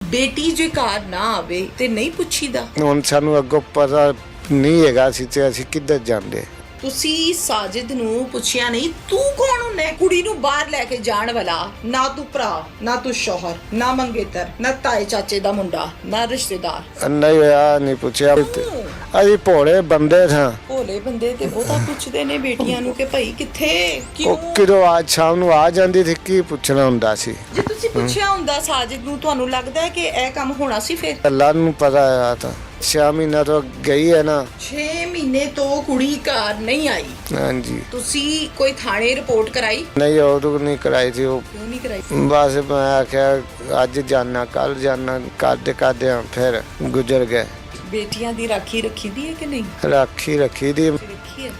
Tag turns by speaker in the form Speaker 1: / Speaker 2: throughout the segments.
Speaker 1: ਬੇਟੀ ਜੇ ਘਰ ਨਾ ਆਵੇ ਤੇ ਨਹੀਂ ਪੁੱਛੀਦਾ?
Speaker 2: ਹੁਣ ਸਾਨੂੰ ਅੱਗੋਂ ਪਤਾ ਨਹੀਂ ਹੈਗਾ ਸੀ ਤੇ ਅਸੀਂ ਕਿੱਧਰ ਜਾਂਦੇ।
Speaker 1: ਤੁਸੀਂ ਸਾਜਿਦ ਨੂੰ ਪੁੱਛਿਆ ਨਹੀਂ ਤੂੰ ਕੌਣ ਹੁੰਨਾ ਹੈ ਕੁੜੀ ਨੂੰ ਬਾਹਰ ਲੈ ਕੇ ਜਾਣ ਵਾਲਾ? ਨਾ ਤੂੰ ਭਰਾ, ਨਾ ਤੂੰ ਸ਼ੌਹਰ, ਨਾ ਮੰਗੇਤਰ, ਨਾ ਤਾਏ ਚਾਚੇ ਦਾ ਮੁੰਡਾ, ਨਾ ਰਿਸ਼ਤੇਦਾਰ।
Speaker 2: ਨਹੀਂ ਹੋਇਆ, ਨਹੀਂ ਪੁੱਛਿਆ। ਅਸੀਂ ਭੋਲੇ ਬੰਦੇ ਸਾਂ।
Speaker 1: ਭੋਲੇ ਬੰਦੇ ਤੇ ਬਹੁਤਾ ਪੁੱਛਦੇ ਨੇ ਬੇਟੀਆਂ ਨੂੰ ਕਿ ਭਾਈ ਕਿੱਥੇ, ਕਿਉਂ?
Speaker 2: ਉਹ ਕਿਦੋਂ ਅੱਜ ਸ਼ਾਮ ਨੂੰ ਆ ਜਾਂਦੀ ਸੀ, ਕੀ ਪੁੱਛਣਾ ਹੁੰਦਾ ਸੀ।
Speaker 1: ਜੇ ਤੁਸੀਂ ਪੁੱਛਿਆ ਹੁੰਦਾ ਸਾਜਿਦ ਨੂੰ, ਤੁਹਾਨੂੰ ਲੱਗਦਾ ਹੈ ਕਿ ਇਹ ਕੰਮ ਹੋਣਾ ਸੀ? ਫਿਰ
Speaker 2: ਅੱਲਾ ਨੂੰ ਪਤਾ ਆ। ਤਾਂ 6 ਮਹੀਨਾ ਤੋਂ ਗਈ ਹੈ ਨਾ।
Speaker 1: 6 ਮਹੀਨੇ ਤੋਂ ਕੁੜੀ ਘਰ ਨਹੀਂ ਆਈ।
Speaker 2: ਹਾਂਜੀ।
Speaker 1: ਤੁਸੀਂ ਕੋਈ ਥਾਣੇ ਰਿਪੋਰਟ ਕਰਾਈ?
Speaker 2: ਨਹੀਂ ਉਹ ਨਹੀਂ ਕਰਾਈ ਸੀ। ਉਹ
Speaker 1: ਕਿਉਂ ਨਹੀਂ ਕਰਾਈ?
Speaker 2: ਬਸ ਮੈਂ ਆਖਿਆ ਅੱਜ ਜਾਣਾ, ਕੱਲ ਜਾਣਾ, ਕਰਦੇ ਕਰਦੇ ਫਿਰ ਗੁਜ਼ਰ ਗਏ।
Speaker 1: ਬੇਟੀਆਂ ਦੀ ਰਾਖੀ ਰੱਖੀ ਦੀ ਹੈ ਕਿ ਨਹੀਂ?
Speaker 2: ਰੱਖੀ ਦੀ
Speaker 1: ਰੱਖੀ ਹੈ।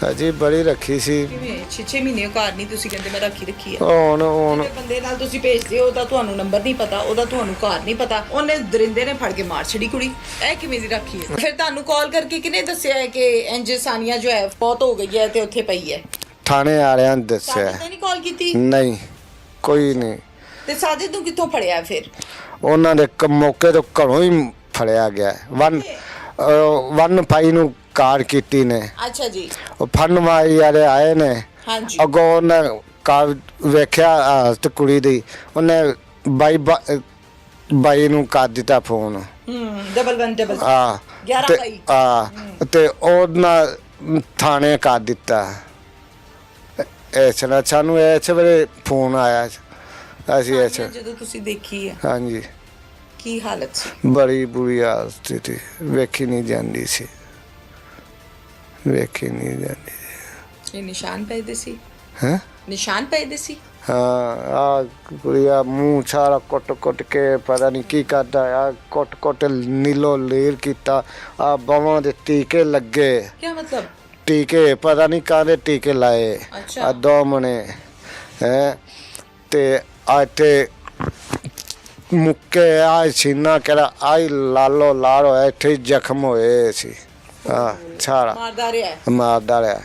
Speaker 2: ਅਜੀ ਬੜੀ ਰੱਖੀ ਸੀ।
Speaker 1: ਕਿਵੇਂ 6 ਮਹੀਨੇ ਘਰ ਨਹੀਂ ਤੁਸੀਂ ਕਹਿੰਦੇ ਮੈਂ ਰਾਖੀ ਰੱਖੀ ਹੈ?
Speaker 2: ਹੁਣ
Speaker 1: ਜਿਹੜੇ ਬੰਦੇ ਨਾਲ ਤੁਸੀਂ ਭੇਜਦੇ ਹੋ ਉਹਦਾ ਤੁਹਾਨੂੰ ਨੰਬਰ ਨਹੀਂ ਪਤਾ, ਉਹਦਾ ਤੁਹਾਨੂੰ ਘਰ ਨਹੀਂ ਪਤਾ, ਉਹਨੇ ਦਰਿੰਦੇ ਨੇ ਫੜ ਕੇ ਮਾਰ ਛੜੀ ਕੁੜੀ। ਇਹ ਕਿਵੇਂ ਦੀ ਰਾਖੀ ਹੈ? ਫਿਰ ਤੁਹਾਨੂੰ ਕਾਲ ਕਰਕੇ ਕਿਹਨੇ ਦੱਸਿਆ ਹੈ ਕਿ ਇੰਜ ਸਾਨੀਆ ਜੋ ਹੈ ਬਹੁਤ ਹੋ ਗਈ ਹੈ ਤੇ ਉੱਥੇ ਪਈ ਹੈ?
Speaker 2: ਥਾਣੇ ਵਾਲਿਆਂ ਨੇ ਦੱਸਿਆ।
Speaker 1: ਸਾਜਿਦ ਨੇ ਨਹੀਂ ਕਾਲ ਕੀਤੀ?
Speaker 2: ਨਹੀਂ, ਕੋਈ ਨਹੀਂ।
Speaker 1: ਤੇ ਸਾਜਿਦ ਨੂੰ ਕਿੱਥੋਂ ਫੜਿਆ ਫਿਰ?
Speaker 2: ਉਹਨਾਂ ਦੇ ਮੌਕੇ ਤੋਂ ਘਰੋਂ ਹੀ ਫੜਿਆ ਗਿਆ। ਵਨ ਭਾਈ ਨੂੰ ਕਾਰ ਕੀਤੀ ਨੇ।
Speaker 1: ਅੱਛਾ ਜੀ।
Speaker 2: ਉਹ ਫਨ ਮਾਰੀ ਵਾਲੇ ਆਏ ਨੇ।
Speaker 1: ਹਾਂਜੀ।
Speaker 2: ਅੱਗੋਂ ਉਹਨੇ ਕਾਰ ਵੇਖਿਆ ਤੇ ਕੁੜੀ ਦੀ, ਉਹਨੇ ਬਾਈ ਨੂੰ ਕਰ ਦਿੱਤਾ ਫੋਨ।
Speaker 1: 11 ਬਾਈ।
Speaker 2: ਤੇ ਉਹਨਾਂ ਥਾਣੇ ਕਰ ਦਿੱਤਾ। ਇਸ ਨਾਲ ਸਾਨੂੰ ਇਸ ਵੇਲੇ ਫੋਨ ਆਇਆ। ਅਸੀਂ ਇਸ
Speaker 1: ਜਦੋਂ ਤੁਸੀਂ ਦੇਖੀ ਹੈ?
Speaker 2: ਹਾਂਜੀ।
Speaker 1: ਕੀ ਹਾਲਤ ਸੀ?
Speaker 2: ਬੜੀ ਬੁਰੀ ਹਾਲਤ ਸੀ, ਵੇਖੀ ਨਹੀਂ ਜਾਂਦੀ ਸੀ, ਵੇਖੀ ਨਹੀਂ ਜਾਂਦੀ ਸੀ।
Speaker 1: ਇਹ ਨਿਸ਼ਾਨ ਪਏਦੇ ਸੀ?
Speaker 2: ਹੈਂ?
Speaker 1: ਨਿਸ਼ਾਨ ਪਏਦੇ ਸੀ?
Speaker 2: ਹਾਂ। ਆ ਕੁੜੀਆ ਮੂੰਹ ਸਾਰਾ ਕੁੱਟ ਕੇ ਪਤਾ ਨਹੀਂ ਕੀ ਕਰਦਾ ਆ, ਕੁੱਟ ਨੀਲੋ ਲੀਰ ਕੀਤਾ। ਆ ਬਾਹਾਂ ਦੇ ਟੀਕੇ ਲੱਗੇ।
Speaker 1: ਕੀ ਮਤਲਬ?
Speaker 2: ਟੀਕੇ ਪਤਾ ਨਹੀਂ ਕਾਹਦੇ ਟੀਕੇ ਲਾਏ। ਆ 2 ਮਣੇ ਹੈ ਤੇ ਆ ਇੱਥੇ ਮੁੱਕੇ ਆ ਸੀਨਾ ਕਿਹੜਾ ਆਈ ਲਾਲੋ ਲਾਲ ਹੋਇਆ, ਇੱਥੇ ਜ਼ਖਮ ਹੋਏ ਸੀ। ਆ ਸਾਰਾ ਮਾਰਦਾ ਰਿਹਾ।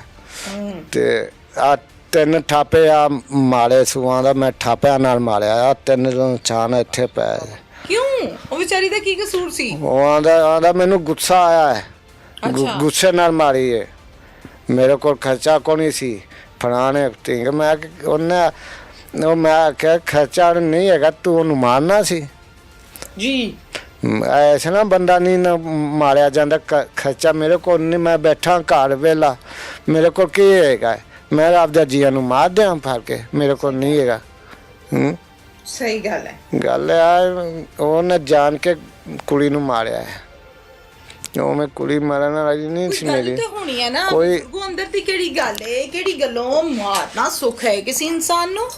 Speaker 2: ਤੇ ਆ 3 ਠਾਪੇ ਆ ਮਾਰੇ ਸੂਆਂ ਦਾ, ਮੈਂ ਠਾਪਿਆਂ ਨਾਲ ਮਾਰਿਆ ਆ। 3 ਨਿਸ਼ਾਨ ਇੱਥੇ ਪੈ।
Speaker 1: ਕਿਉਂ? ਉਹ ਵਿਚਾਰੀ ਦਾ ਕੀ ਕਸੂਰ ਸੀ?
Speaker 2: ਉਹ ਆਂਦਾ ਮੈਨੂੰ ਗੁੱਸਾ ਆਇਆ ਹੈ, ਗੁੱਸੇ ਨਾਲ ਮਾਰੀ ਹੈ। ਮੇਰੇ ਕੋਲ ਖਰਚਾ ਕੋਈ ਨਹੀਂ ਸੀ। ਫਲਾਣੇ ਠੀਕ ਮੈਂ ਮੈਂ ਆਖਿਆ ਖਰਚਾ ਨਹੀਂ ਹੈਗਾ, ਤੂੰ ਉਹਨੂੰ ਮਾਰਨਾ ਸੀ
Speaker 1: ਜੀ।
Speaker 2: ਐਸਾ ਨਾ ਬੰਦਾ ਨਹੀਂ ਨਾ ਮਾਰਿਆ ਜਾਂਦਾ। ਖਰਚਾ ਮੇਰੇ ਕੋਲ ਨਹੀਂ, ਮੈਂ ਬੈਠਾ ਘਰ ਵੇਲਾ, ਮੇਰੇ ਕੋਲ ਕੀ ਹੈਗਾ? ਮੈਂ ਆਪਦਾ ਜੀਆਂ ਨੂੰ ਮਾਰ ਦਿਆਂ ਫੜ ਕੇ? ਮੇਰੇ ਕੋਲ ਨਹੀਂ ਹੈਗਾ।
Speaker 1: ਸਹੀ ਗੱਲ ਹੈ।
Speaker 2: ਗੱਲ ਆ ਉਹਨੇ ਜਾਣ ਕੇ ਕੁੜੀ ਨੂੰ ਮਾਰਿਆ ਹੈ। ਉਹ ਮੈਂ ਕੁੜੀ ਮਾਰਨ ਵਾਲੀ ਨਹੀਂ ਸੀ ਮੇਰੀ।
Speaker 1: ਤੇ ਹੋਣੀ ਹੈ ਨਾ
Speaker 2: ਕੋਈ
Speaker 1: ਅੰਦਰ ਦੀ ਕਿਹੜੀ ਗੱਲ ਹੈ? ਕਿਹੜੀ ਗੱਲੋਂ ਮਾਰਨਾ ਸੁੱਖ ਹੈ ਕਿਸੇ ਇਨਸਾਨ ਨੂੰ?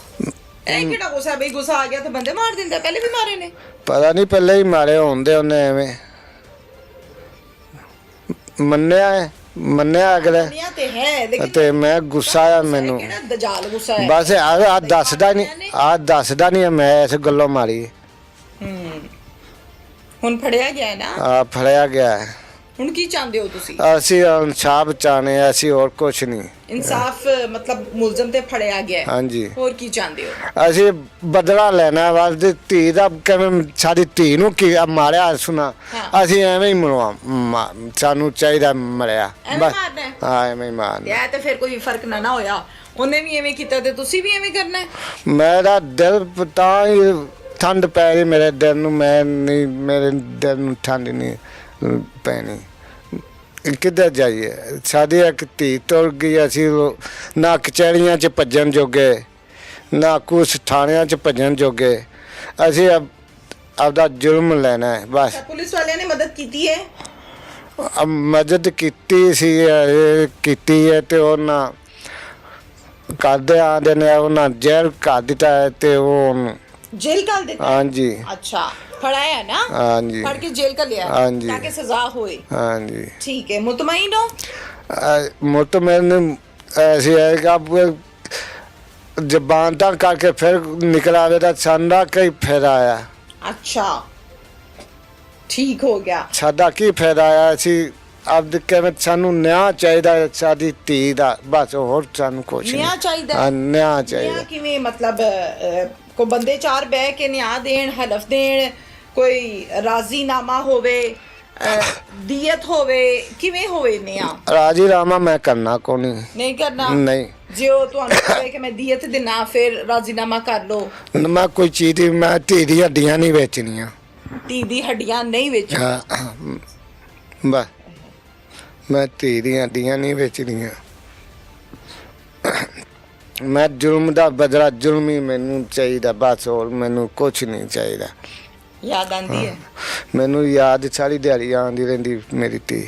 Speaker 1: ਇਹ ਕਿਹੜਾ ਗੁੱਸਾ ਬਈ ਗੁੱਸਾ ਆ ਗਿਆ ਤਾਂ ਬੰਦੇ ਮਾਰ ਦਿੰਦਾ? ਪਹਿਲੇ ਵੀ ਮਾਰੇ ਨੇ?
Speaker 2: ਪਤਾ ਨਹੀਂ, ਪਹਿਲੇ ਹੀ ਮਾਰੇ ਹੁੰਦੇ ਉਹਨੇ। ਐਵੇਂ ਮੰਨਿਆ ਅਗਲੇ
Speaker 1: ਤੇ ਹੈ, ਲੇਕਿਨ
Speaker 2: ਤੇ ਮੈਂ ਗੁੱਸਾ ਆ ਮੈਨੂੰ।
Speaker 1: ਕਿਹੜਾ ਦਜਾਲ ਗੁੱਸਾ ਹੈ?
Speaker 2: ਬਸ ਆ ਦੱਸਦਾ ਨਹੀਂ ਮੈਂ ਇਸ ਗੱਲੋਂ ਮਾਰੀ।
Speaker 1: ਹੁਣ ਫੜਿਆ ਗਿਆ ਨਾ?
Speaker 2: ਆ ਫੜਿਆ ਗਿਆ।
Speaker 1: ਹੁਣ ਕੀ ਚਾਹੁੰਦੇ ਹੋ ਤੁਸੀਂ?
Speaker 2: ਅਸੀਂ ਇਨਸਾਫ ਚਾਹਨੇ, ਅਸੀਂ ਹੋਰ ਕੁਛ ਨਹੀਂ।
Speaker 1: ਇਨਸਾਫ ਮਤਲਬ ਮੁਲਜ਼ਮ ਤੇ ਫੜਿਆ ਗਿਆ? ਹਾਂਜੀ। ਹੋਰ ਕੀ ਚਾਹੁੰਦੇ ਹੋ?
Speaker 2: ਅਸੀਂ ਬਦਲਾ ਲੈਣਾ ਵਾਸਤੇ। ਧੀ ਦਾ ਕਿਵੇਂ ਸਾਡੀ ਧੀ ਨੂੰ ਕੀ ਮਾਰਿਆ ਸੁਣਾ, ਅਸੀਂ ਐਵੇਂ ਹੀ ਮਰਵਾ, ਸਾਨੂੰ ਚਾਹੀਦਾ ਮਰਿਆ ਬਸ। ਹਾਂ ਐਵੇਂ ਹੀ ਮਾਰਨਾ।
Speaker 1: ਤੇ ਫਿਰ ਕੋਈ ਫਰਕ ਨਾ ਹੋਇਆ? ਉਹਨੇ ਵੀ ਐਵੇਂ ਕੀਤਾ ਤੇ ਤੁਸੀਂ ਵੀ ਐਵੇਂ ਕਰਨਾ?
Speaker 2: ਮੇਰਾ ਦਿਲ ਤਾਂ ਹੀ ਠੰਡ ਪੈ ਰਹੀ ਮੇਰੇ ਦਿਲ ਨੂੰ। ਮੈਂ ਨਹੀਂ, ਮੇਰੇ ਦਿਲ ਨੂੰ ਠੰਡ ਨਹੀਂ ਪੈਣੀ। ਕਿੱਧਰ ਜਾਈਏ? ਸਾਡੀ ਇੱਕ ਧੀ ਤੁਰ ਗਈ। ਅਸੀਂ ਨਾ ਕਚਹਿਰੀਆਂ 'ਚ ਭੱਜਣ ਜੋਗੇ, ਨਾ ਕੁਛ ਥਾਣਿਆਂ 'ਚ ਭੱਜਣ ਜੋਗੇ। ਅਸੀਂ ਆਪਦਾ ਜੁਰਮ ਲੈਣਾ ਹੈ ਬਸ।
Speaker 1: ਪੁਲਿਸ ਵਾਲਿਆਂ ਨੇ ਮਦਦ ਕੀਤੀ ਹੈ?
Speaker 2: ਮਦਦ ਕੀਤੀ ਹੈ ਤੇ ਉਹਨਾਂ ਕਰਦੇ ਆਉਂਦੇ ਨੇ। ਉਹਨਾਂ ਜੇਲ੍ਹ ਕਰ ਦਿੱਤਾ ਹੈ ਤੇ ਉਹ
Speaker 1: ਜੇਲ੍ਹ ਕਰ ਦਿੱਤਾ? ਹਾਂਜੀ। ਅੱਛਾ, ਫੜਾਇਆ ਨਾ? ਹਾਂਜੀ। ਫੜ ਕੇ ਜੇਲ੍ਹ ਕਰ ਲਿਆ ਤਾਂ ਕਿ ਸਜ਼ਾ ਹੋਏ? ਹਾਂਜੀ। ਠੀਕ ਹੈ। ਮੁਤਮਈਨ ਹੋ?
Speaker 2: ਮੁਤਮਈਨ ਐਸੀ ਹੈ ਕਿ ਜ਼ਬਾਨ ਤਾਂ ਕਰਕੇ ਫਿਰ ਨਿਕਲ ਆਵੇ ਤਾਂ ਸਾਡਾ ਕੀ ਫਾਇਦਾ ਆਇਆ?
Speaker 1: ਅੱਛਾ, ਠੀਕ ਹੋ ਗਿਆ।
Speaker 2: ਸਾਡਾ ਕੀ ਫਾਇਦਾ ਆਇਆ? ਅਸੀਂ ਆਪਦੇ ਕਿਵੇਂ ਸਾਨੂੰ ਨਿਆਂ ਚਾਹੀਦਾ ਸਾਡੀ ਧੀ ਦਾ, ਬਸ ਹੋਰ ਸਾਨੂੰ ਕੁਛ ਨਹੀਂ।
Speaker 1: ਨਿਆਂ ਚਾਹੀਦਾ?
Speaker 2: ਨਿਆਂ ਚਾਹੀਦਾ।
Speaker 1: ਕਿਵੇਂ ਮਤਲਬ? ਕੋ ਬੰਦੇ 4 ਬਹਿ ਕੇ ਨਿਆਂ ਦੇਣ, ਹਲਫ ਦੇਣ ਕੋਈ ਰਾਜ਼ੀਨਾਮਾ ਹੋਵੇ, ਦੀਅਤ ਹੋਵੇ, ਕਿਵੇਂ ਹੋਵੇ ਨੇ ਆ?
Speaker 2: ਰਾਜੀ ਰਾਮਾ ਮੈਂ ਕਰਨਾ ਕੋ
Speaker 1: ਨਹੀਂ ਕਰਨਾ?
Speaker 2: ਨਹੀਂ।
Speaker 1: ਜੇ ਉਹ ਤੁਹਾਨੂੰ ਕਹੇ ਕਿ ਮੈਂ ਦੀਅਤ ਦੇਣਾ ਫਿਰ ਰਾਜ਼ੀਨਾਮਾ ਕਰ ਲਓ।
Speaker 2: ਮੈਂ ਕੋਈ ਚੀਜ਼ ਦੀ ਮੈਂ ਧੀ ਦੀ ਹੱਡੀਆਂ ਨਹੀਂ ਵੇਚਣੀਆਂ।
Speaker 1: ਧੀ ਦੀ ਹੱਡੀਆਂ ਨਹੀਂ ਵੇਚ?
Speaker 2: ਬਸ ਮੈਂ ਧੀ ਦੀਆਂ ਹੱਡੀਆਂ ਨਹੀਂ ਵੇਚਣੀਆਂ। ਮੈਂ ਜ਼ੁਲਮ ਦਾ ਬਦਲਾ ਜ਼ੁਲਮ ਹੀ ਮੈਨੂੰ ਚਾਹੀਦਾ, ਬਸ ਹੋਰ ਮੈਨੂੰ ਕੁਛ ਨਹੀਂ ਚਾਹੀਦਾ।
Speaker 1: ਯਾਦ ਆਂਦੀ ਹੈ?
Speaker 2: ਮੈਨੂੰ ਯਾਦ ਸਾਰੀ ਦਿਹਾੜੀ ਆਉਂਦੀ ਰਹਿੰਦੀ ਮੇਰੀ ਧੀ।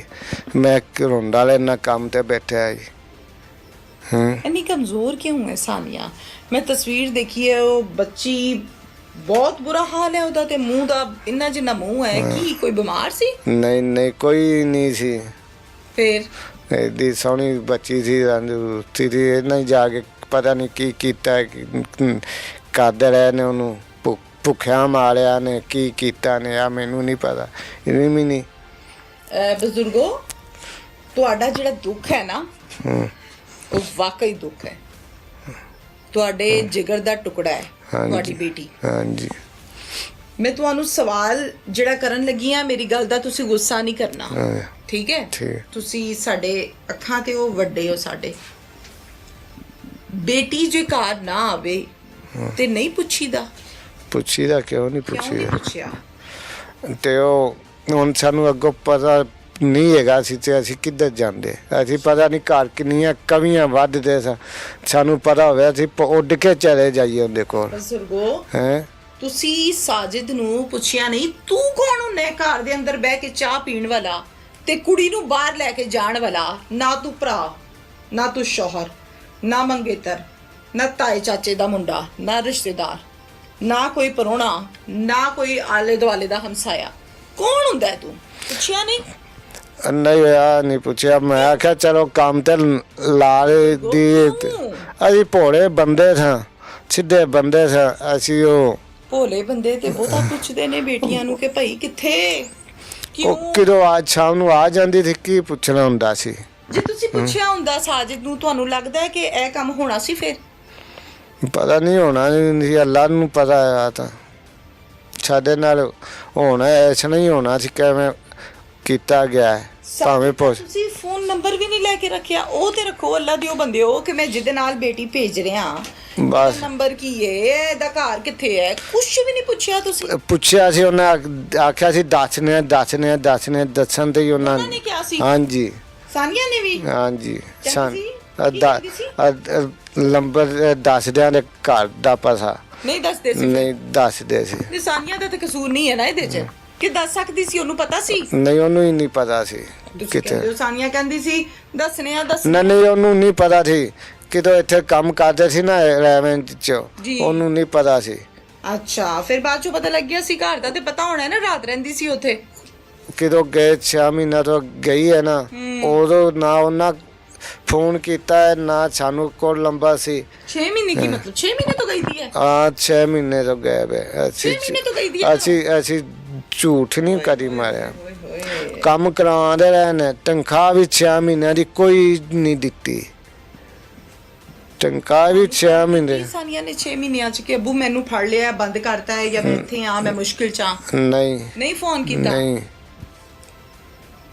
Speaker 2: ਮੈਂ ਰੋਂਦਾ ਲੈਣਾ ਕੰਮ ਤੇ ਬੈਠਾ ਜੀ।
Speaker 1: ਇੰਨੀ ਕਮਜ਼ੋਰ ਕਿਉਂ ਹੈ ਸਾਨੀਆ? ਮੈਂ ਤਸਵੀਰ ਦੇਖੀ ਹੈ, ਉਹ ਬੱਚੀ ਬਹੁਤ ਬੁਰਾ ਹਾਲ ਹੈ ਉਹਦਾ, ਤੇ ਮੂੰਹ ਦਾ ਇੰਨਾ ਜਿੰਨਾ ਮੂੰਹ ਹੈ। ਕੀ ਕੋਈ ਬਿਮਾਰ ਸੀ?
Speaker 2: ਨਹੀਂ ਨਹੀਂ ਕੋਈ ਨਹੀਂ ਸੀ।
Speaker 1: ਫਿਰ
Speaker 2: ਐਡੀ ਸੋਹਣੀ ਬੱਚੀ ਸੀ, ਤੰਦਰੁਸਤੀ ਸੀ। ਇਹਨਾਂ ਹੀ ਜਾ ਕੇ ਪਤਾ ਨਹੀਂ ਕੀ ਕੀਤਾ, ਕਰਦੇ ਰਹੇ ਨੇ ਉਹਨੂੰ, ਭੁੱਖਿਆ ਮਾਰਿਆ ਨੇ, ਕੀ ਕੀਤਾ ਨੇ ਆ ਮੈਨੂੰ ਨਹੀਂ ਪਤਾ। ਇਹਨੇ ਵੀ ਨਹੀਂ।
Speaker 1: ਬਜ਼ੁਰਗੋ, ਤੁਹਾਡਾ ਜਿਹੜਾ ਦੁੱਖ ਹੈ ਨਾ, ਉਹ ਵਾਕਈ ਦੁੱਖ ਹੈ। ਤੁਹਾਡੇ ਜਿਗਰ ਦਾ ਟੁਕੜਾ ਹੈ ਤੁਹਾਡੀ ਬੇਟੀ।
Speaker 2: ਹਾਂਜੀ।
Speaker 1: ਮੈਂ ਤੁਹਾਨੂੰ ਸਵਾਲ ਜਿਹੜਾ ਕਰਨ ਲੱਗੀ ਆ, ਮੇਰੀ ਗੱਲ ਦਾ ਤੁਸੀਂ ਗੁੱਸਾ ਨਹੀਂ ਕਰਨਾ, ਠੀਕ ਹੈ? ਤੁਸੀਂ ਸਾਡੇ ਅੱਖਾਂ ਤੇ ਉਹ ਵੱਡੇ ਹੋ ਸਾਡੇ। ਬੇਟੀ ਜੇ ਘਰ ਨਾ ਆਵੇ ਤੇ ਨਹੀਂ ਪੁੱਛੀਦਾ? ਪੁੱਛੀਦਾ
Speaker 2: ਕਿਉਂ ਨਹੀਂ
Speaker 1: ਪੁੱਛਿਆ?
Speaker 2: ਤੇ ਉਹ ਹੁਣ ਸਾਨੂੰ ਅੱਗੋਂ ਪਤਾ ਨਹੀਂ ਹੈਗਾ ਸੀ ਤੇ ਅਸੀਂ ਕਿੱਧਰ ਜਾਂਦੇ? ਅਸੀਂ ਪਤਾ ਨਹੀਂ ਘਰ ਕਿੰਨੀਆਂ ਕਵੀਆਂ ਵੱਧਦੇ ਸਾਨੂੰ ਪਤਾ ਹੋਵੇ ਅਸੀਂ ਉੱਡ ਕੇ ਚਲੇ ਜਾਈਏ ਉਹਦੇ ਕੋਲ।
Speaker 1: ਬਜ਼ੁਰਗੋ, ਤੁਸੀਂ ਸਾਜਿਦ ਨੂੰ ਪੁੱਛਿਆ ਨਹੀਂ? ਤੂੰ ਕੌਣ ਹੁੰਨੇ ਘਰ ਦੇ ਅੰਦਰ ਬਹਿ ਕੇ ਚਾਹ ਪੀਣ ਵਾਲਾ ਤੇ ਕੁੜੀ ਨੂੰ ਬਾਹਰ ਲੈ ਕੇ ਜਾਣ ਵਾਲਾ? ਨਾ ਤੂੰ ਭਰਾ, ਨਾ ਤੂੰ ਸ਼ੌਹਰ, ਨਾ ਮੰਗੇਤਰ, ਨਾ ਤਾਏ ਚਾਚੇ ਦਾ ਮੁੰਡਾ, ਨਾ ਰਿਸ਼ਤੇਦਾਰ, ਨਾ ਕੋਈ ਪਰੋਣਾ, ਨਾ ਕੋਈ ਆਲੇ ਦੁਆਲੇ ਦਾ ਹਮਸਾਇਆ। ਕੌਣ ਹੁੰਦਾ ਹੈ ਤੂੰ? ਪੁੱਛਿਆ ਨਹੀਂ?
Speaker 2: ਨਹੀਂ ਹੋਇਆ, ਨਹੀਂ ਪੁੱਛਿਆ। ਮੈਂ ਆਖਿਆ ਚਲੋ ਕੰਮ ਤੇ ਲਾ ਦੀ। ਅਸੀਂ ਭੋਲੇ ਬੰਦੇ ਸਾਂ, ਸਿੱਧੇ ਬੰਦੇ ਸਾਂ ਅਸੀਂ। ਉਹ
Speaker 1: ਭੋਲੇ ਬੰਦੇ ਤੇ ਬਹੁਤਾ ਪੁੱਛਦੇ ਨੇ ਬੇਟੀਆਂ ਨੂੰ ਕਿ ਭਾਈ ਕਿੱਥੇ, ਕਿਉਂ?
Speaker 2: ਕਿਦੋਂ ਅੱਜ ਸ਼ਾਮ ਨੂੰ ਆ ਜਾਂਦੀ ਸੀ, ਕੀ ਪੁੱਛਣਾ ਹੁੰਦਾ ਸੀ?
Speaker 1: ਜੇ ਤੁਸੀਂ ਪੁੱਛਿਆ ਹੁੰਦਾ ਸਾਜਿਦ ਨੂੰ, ਤੁਹਾਨੂੰ ਲੱਗਦਾ ਹੈ ਕਿ ਇਹ ਕੰਮ ਹੋਣਾ ਸੀ? ਫਿਰ
Speaker 2: ਪਤਾ ਨਹੀਂ ਹੋਣਾ ਨਹੀਂ, ਅੱਲਾ ਨੂੰ ਪਤਾ ਆ। ਤਾਂ ਸਾਡੇ ਨਾਲ ਹੋਣਾ ਐਸਾ ਨਹੀਂ ਹੋਣਾ ਸੀ, ਕਿਵੇਂ ਕੀਤਾ ਗਿਆ ਹੈ। ਭਾਵੇਂ ਪੁੱਛ।
Speaker 1: ਤੁਸੀਂ ਫੋਨ ਨੰਬਰ ਵੀ ਨਹੀਂ ਲੈ ਕੇ ਰੱਖਿਆ? ਉਹ ਤੇ ਰੱਖੋ, ਅੱਲਾ ਦਿਓ ਬੰਦੇ ਹੋ ਕਿ ਮੈਂ ਜਿਹਦੇ ਨਾਲ ਬੇਟੀ ਭੇਜ ਰਿਹਾ, ਬਸ ਨੰਬਰ ਕੀ ਹੈ, ਇਹਦਾ ਘਰ ਕਿੱਥੇ ਹੈ, ਕੁਛ ਵੀ ਨਹੀਂ ਪੁੱਛਿਆ ਤੁਸੀਂ?
Speaker 2: ਪੁੱਛਿਆ ਸੀ, ਉਹਨੇ ਆਖਿਆ ਸੀ ਦੱਸਣੇ ਦੱਸਣ ਤੇ ਹੀ ਉਹਨਾਂ
Speaker 1: ਨੇ ਕਿਹਾ ਸੀ।
Speaker 2: ਹਾਂਜੀ,
Speaker 1: ਸਾਨੀਆ ਨੇ ਵੀ?
Speaker 2: ਹਾਂਜੀ। ਨੰਬਰ ਦੱਸਦਿਆਂ ਦੇ ਘਰ ਦਾ ਪਤਾ
Speaker 1: ਨਹੀਂ ਦੱਸਦੇ ਸੀ?
Speaker 2: ਨਹੀਂ ਦੱਸਦੇ ਸੀ।
Speaker 1: ਸਾਨੀਆ ਦਾ ਤਾਂ ਕਸੂਰ ਨਹੀਂ ਹੈ ਨਾ ਇਹਦੇ 'ਚ, ਕਿ ਦੱਸ ਸਕਦੀ ਸੀ? ਉਹਨੂੰ ਪਤਾ ਸੀ?
Speaker 2: ਨਹੀਂ, ਉਹਨੂੰ ਹੀ ਨਹੀਂ ਪਤਾ ਸੀ ਕਿਤੇ।
Speaker 1: ਸਾਨੀਆ ਕਹਿੰਦੀ ਸੀ ਦੱਸਣੇ ਆ,
Speaker 2: ਨਹੀਂ ਉਹਨੂੰ ਨਹੀਂ ਪਤਾ ਸੀ। ਕਿਦੋਂ ਇੱਥੇ ਕੰਮ ਕਰਦੇ ਸੀ ਨਾ ਰੈਵੈਂਟ ਚ, ਉਹਨੂੰ ਨਹੀਂ ਪਤਾ ਸੀ।
Speaker 1: ਅੱਛਾ, ਫਿਰ ਬਾਅਦ ਚੋਂ ਪਤਾ ਲੱਗਿਆ ਸੀ? ਘਰ ਦਾ ਤੇ ਪਤਾ ਹੋਣਾ ਨਾ, ਰਾਤ ਰਹਿੰਦੀ ਸੀ ਉੱਥੇ।
Speaker 2: ਕਿਦੋਂ ਗਏ 6 ਮਹੀਨਾ ਤੋਂ ਗਈ ਹੈ ਨਾ, ਉਦੋਂ ਨਾ ਉਹਨਾਂ ਫੋਨ ਕੀਤਾ ਹੈ ਨਾ ਸਾਨੂੰ ਕੋਲ ਲੰਬਾ ਸੀ।
Speaker 1: 6 ਮਹੀਨੇ ਕੀ ਮਤਲਬ? 6 ਮਹੀਨੇ ਤੋਂ ਗਈ ਦੀ ਹੈ?
Speaker 2: ਹਾਂ, 6 ਮਹੀਨੇ ਤੋਂ ਗਏ ਵੇ ਅਸੀਂ ਝੂਠ ਨਹੀਂ ਕਦੀ ਮਾਰਿਆ। ਕੰਮ ਕਰਾਉਂਦੇ ਰਹੇ ਨੇ, ਤਨਖਾਹ ਵੀ 6 ਮਹੀਨਿਆਂ ਦੀ ਕੋਈ ਨਹੀਂ ਦਿੱਤੀ। ਤਨਖਾਹ ਵੀ 6 ਮਹੀਨੇ।
Speaker 1: ਸਾਨੀਆ ਨੇ 6 ਮਹੀਨਿਆਂ ਚ ਕਿ ਅੱਬੂ ਮੈਨੂੰ ਫੜ ਲਿਆ, ਬੰਦ ਕਰਤਾ ਹੈ, ਜਾਂ ਮੈਂ ਇੱਥੇ ਆ, ਮੈਂ ਮੁਸ਼ਕਿਲ ਚ ਆ? ਨਹੀਂ ਫੋਨ ਕੀਤਾ?
Speaker 2: ਨਹੀਂ।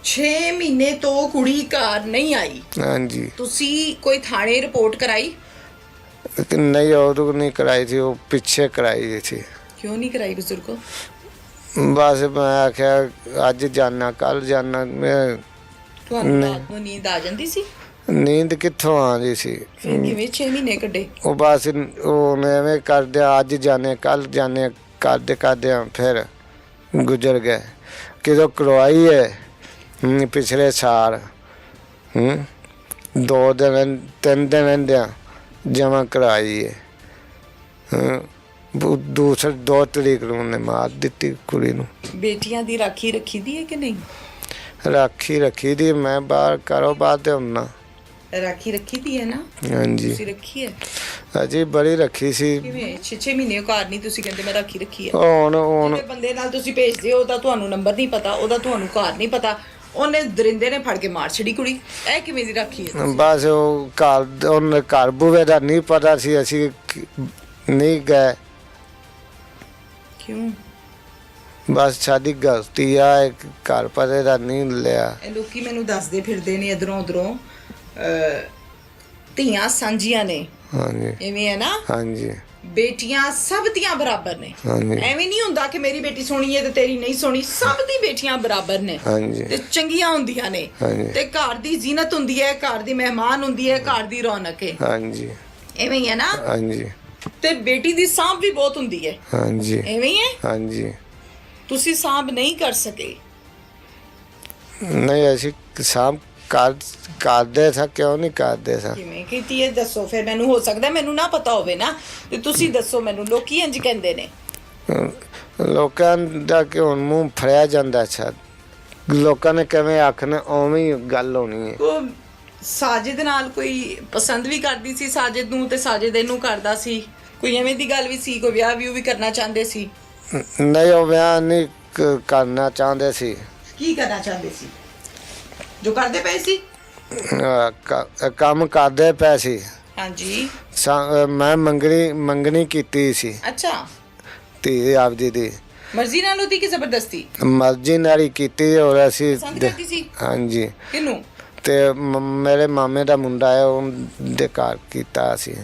Speaker 1: 6 ਮਹੀਨੇ ਤੋਂ ਕੁੜੀ ਘਰ ਨਹੀਂ ਆਈ?
Speaker 2: ਹਾਂਜੀ।
Speaker 1: ਤੁਸੀਂ ਕੋਈ ਥਾਣੇ ਰਿਪੋਰਟ ਕਰਾਈ?
Speaker 2: ਨਹੀਂ, ਉਹ ਨਹੀਂ ਕਰਾਈ ਸੀ, ਉਹ ਪਿੱਛੇ ਕਰਾਈ ਸੀ।
Speaker 1: ਕਿਉਂ ਨਹੀਂ ਕਰਾਈ ਬਜ਼ੁਰਗੋ?
Speaker 2: ਬਸ ਮੈਂ ਆਖਿਆ ਅੱਜ ਜਾਣਾ ਕੱਲ ਜਾਣਾ।
Speaker 1: ਤੁਹਾਨੂੰ ਰਾਤ ਨੂੰ ਨੀਂਦ ਆ ਜਾਂਦੀ ਸੀ?
Speaker 2: ਨੀਂਦ ਕਿੱਥੋਂ ਆਉਂਦੀ ਸੀ?
Speaker 1: ਕਿਵੇਂ 6 ਮਹੀਨੇ ਕੱਢੇ?
Speaker 2: ਉਹ ਬਸ ਉਹ ਐਵੇਂ ਕਰਦੇ, ਅੱਜ ਜਾਣੇ ਕੱਲ ਜਾਣੇ, ਕਰਦੇ ਫਿਰ ਗੁਜ਼ਰ ਗਏ। ਕਿਦੋਂ ਕਰਵਾਈ ਹੈ ਪਿਛਲੇ ਸਾਲ, 2 ਦਿਨ 3 ਦਿਨ ਰਹਿੰਦਿਆਂ ਜਮ੍ਹਾਂ ਕਰਾਈ ਹੈ। ਦੂਸਰੇ 2 ਤਰੀਕ ਨੂੰ ਉਹਨੇ ਮਾਰ ਦਿੱਤੀ ਕੁੜੀ ਨੂੰ।
Speaker 1: ਬੇਟੀਆਂ ਦੀ ਰਾਖੀ ਰੱਖੀ ਦੀ ਹੈ ਕਿ ਨਹੀਂ?
Speaker 2: ਰਾਖੀ ਰੱਖੀ ਦੀ, ਮੈਂ ਬਾਹਰ ਕਾਰੋਬਾਰ ਤੇ ਹੁੰਨਾ।
Speaker 1: ਰਾਖੀ ਰੱਖੀ ਦੀ ਹੈ ਨਾ?
Speaker 2: ਹਾਂਜੀ।
Speaker 1: ਤੁਸੀਂ ਰੱਖੀ ਹੈ?
Speaker 2: ਅਜੀ ਬੜੀ ਰੱਖੀ ਸੀ।
Speaker 1: ਕਿਵੇਂ 6 ਮਹੀਨੇ ਘਰ ਨਹੀਂ, ਤੁਸੀਂ ਕਹਿੰਦੇ ਮੈਂ ਰਾਖੀ ਰੱਖੀ ਹੈ?
Speaker 2: ਹੁਣ
Speaker 1: ਬੰਦੇ ਨਾਲ ਤੁਸੀਂ ਭੇਜਦੇ ਹੋ, ਉਹਦਾ ਤੁਹਾਨੂੰ ਨੰਬਰ ਨਹੀਂ ਪਤਾ, ਉਹਦਾ ਤੁਹਾਨੂੰ ਘਰ ਨਹੀਂ ਪਤਾ, ਉਹਨੇ ਦਰਿੰਦੇ ਨੇ ਫੜ ਕੇ ਮਾਰ ਛੜੀ ਕੁੜੀ। ਇਹ ਕਿਵੇਂ ਦੀ ਰਾਖੀ ਹੈ?
Speaker 2: ਬਸ ਉਹ ਘਰ ਬੂਵੇ ਦਾ ਨਹੀਂ ਪਤਾ ਸੀ, ਅਸੀਂ ਨਹੀਂ ਗਏ।
Speaker 1: ਕਿਉਂ?
Speaker 2: ਬਸ ਸਾਡੀ ਗਲਤੀ ਆ, ਇੱਕ ਘਰ ਪਰੇ ਦਾ ਨਹੀਂ ਲਿਆ।
Speaker 1: ਇਹ ਲੋਕੀ ਮੈਨੂੰ ਦੱਸਦੇ ਫਿਰਦੇ ਨੇ ਇਧਰੋਂ ਉਧਰੋਂ ਧੀਆਂ ਸਾਂਝੀਆਂ ਨੇ,
Speaker 2: ਹਾਂਜੀ
Speaker 1: ਐਵੇਂ ਹੈ ਨਾ?
Speaker 2: ਹਾਂਜੀ
Speaker 1: ਬੇਟੀਆਂ ਸਭ ਦੀਆਂ ਬਰਾਬਰ ਨੇ,
Speaker 2: ਹਾਂਜੀ
Speaker 1: ਐਵੇਂ ਨਹੀਂ ਹੁੰਦਾ ਕਿ ਮੇਰੀ ਬੇਟੀ ਸੋਹਣੀ ਹੈ ਤੇ ਤੇਰੀ ਨਹੀਂ ਸੋਹਣੀ। ਸਭ ਦੀ ਬੇਟੀਆਂ ਬਰਾਬਰ ਨੇ
Speaker 2: ਹਾਂਜੀ
Speaker 1: ਤੇ ਚੰਗੀਆਂ ਹੁੰਦੀਆਂ ਨੇ,
Speaker 2: ਹਾਂਜੀ
Speaker 1: ਤੇ ਘਰ ਦੀ ਜ਼ੀਨਤ ਹੁੰਦੀ ਹੈ, ਘਰ ਦੀ ਮਹਿਮਾਨ ਹੁੰਦੀ ਹੈ, ਘਰ ਦੀ ਰੌਣਕ ਹੈ,
Speaker 2: ਹਾਂਜੀ
Speaker 1: ਐਵੇਂ ਹੀ ਹੈ ਨਾ?
Speaker 2: ਹਾਂਜੀ
Speaker 1: ਤੇ ਬੇਟੀ ਦੀ ਸਾਂਭ ਵੀ ਬਹੁਤ ਹੁੰਦੀ ਹੈ,
Speaker 2: ਹਾਂਜੀ
Speaker 1: ਐਵੇਂ ਹੀ ਹੈ?
Speaker 2: ਹਾਂਜੀ
Speaker 1: ਤੁਸੀਂ ਸਾਂਭ ਨਹੀਂ ਕਰ ਸਕੇ।
Speaker 2: ਨਹੀਂ ਅਸੀਂ ਸਾਂਭ ਕਰਦੇ ਸਾਂ, ਕਿਉਂ ਨਹੀਂ ਕਰਦੇ ਸਾਂ?
Speaker 1: ਕਿਵੇਂ ਕੀਤੀ ਹੈ ਦੱਸੋ ਫਿਰ ਮੈਨੂੰ, ਹੋ ਸਕਦਾ ਮੈਨੂੰ ਨਾ ਪਤਾ ਹੋਵੇ ਨਾ, ਤੇ ਤੁਸੀਂ ਦੱਸੋ ਮੈਨੂੰ। ਲੋਕੀ ਇੰਜ ਕਹਿੰਦੇ ਨੇ,
Speaker 2: ਲੋਕਾਂ ਦਾ ਕਿ ਹੁਣ ਮੂੰਹ ਫੜਿਆ ਜਾਂਦਾ ਸ਼ਾਇਦ, ਲੋਕਾਂ ਨੇ ਕਿਵੇਂ ਆਖਣਾ ਉਵੇਂ ਹੀ ਗੱਲ ਹੋਣੀ ਹੈ।
Speaker 1: ਉਹ ਸਾਜਿਦ ਨਾਲ ਕੋਈ ਪਸੰਦ ਵੀ ਕਰਦੀ ਸੀ ਸਾਜਿਦ ਨੂੰ, ਤੇ ਸਾਜਿਦ ਇਹਨੂੰ ਕਰਦਾ ਸੀ, ਕੋਈ ਐਵੇਂ ਦੀ ਗੱਲ ਵੀ ਸੀ? ਕੋਈ ਵਿਆਹ ਵੀ ਕਰਨਾ ਚਾਹੁੰਦੇ ਸੀ?
Speaker 2: ਨਹੀਂ ਉਹ ਵਿਆਹ ਨਹੀਂ ਕਰਨਾ ਚਾਹੁੰਦੇ ਸੀ।
Speaker 1: ਕੀ ਕਰਨਾ ਚਾਹੁੰਦੇ ਸੀ ਜੋ ਕਰਦੇ ਪਏ ਸੀ?
Speaker 2: ਕੰਮ ਕਰਦੇ ਪਏ ਸੀ।
Speaker 1: ਹਾਂਜੀ
Speaker 2: ਮੈਂ ਮੰਗਣੀ ਕੀਤੀ ਸੀ।
Speaker 1: ਅੱਛਾ,
Speaker 2: ਧੀ ਆਪਦੀ ਦੀ
Speaker 1: ਮਰਜ਼ੀ ਨਾਲ ਉਹਦੀ ਕਿ ਜ਼ਬਰਦਸਤੀ?
Speaker 2: ਮਰਜ਼ੀ ਨਾਲ ਹੀ ਕੀਤੀ। ਔਰ ਅਸੀਂ
Speaker 1: ਪਸੰਦ ਕਰਦੀ ਸੀ?
Speaker 2: ਹਾਂਜੀ
Speaker 1: ਕਿਹਨੂੰ?
Speaker 2: ਤੇ ਮੇਰੇ ਮਾਮੇ ਦਾ ਮੁੰਡਾ ਹੈ, ਉਹਦੇ ਘਰ ਕੀਤਾ ਸੀ।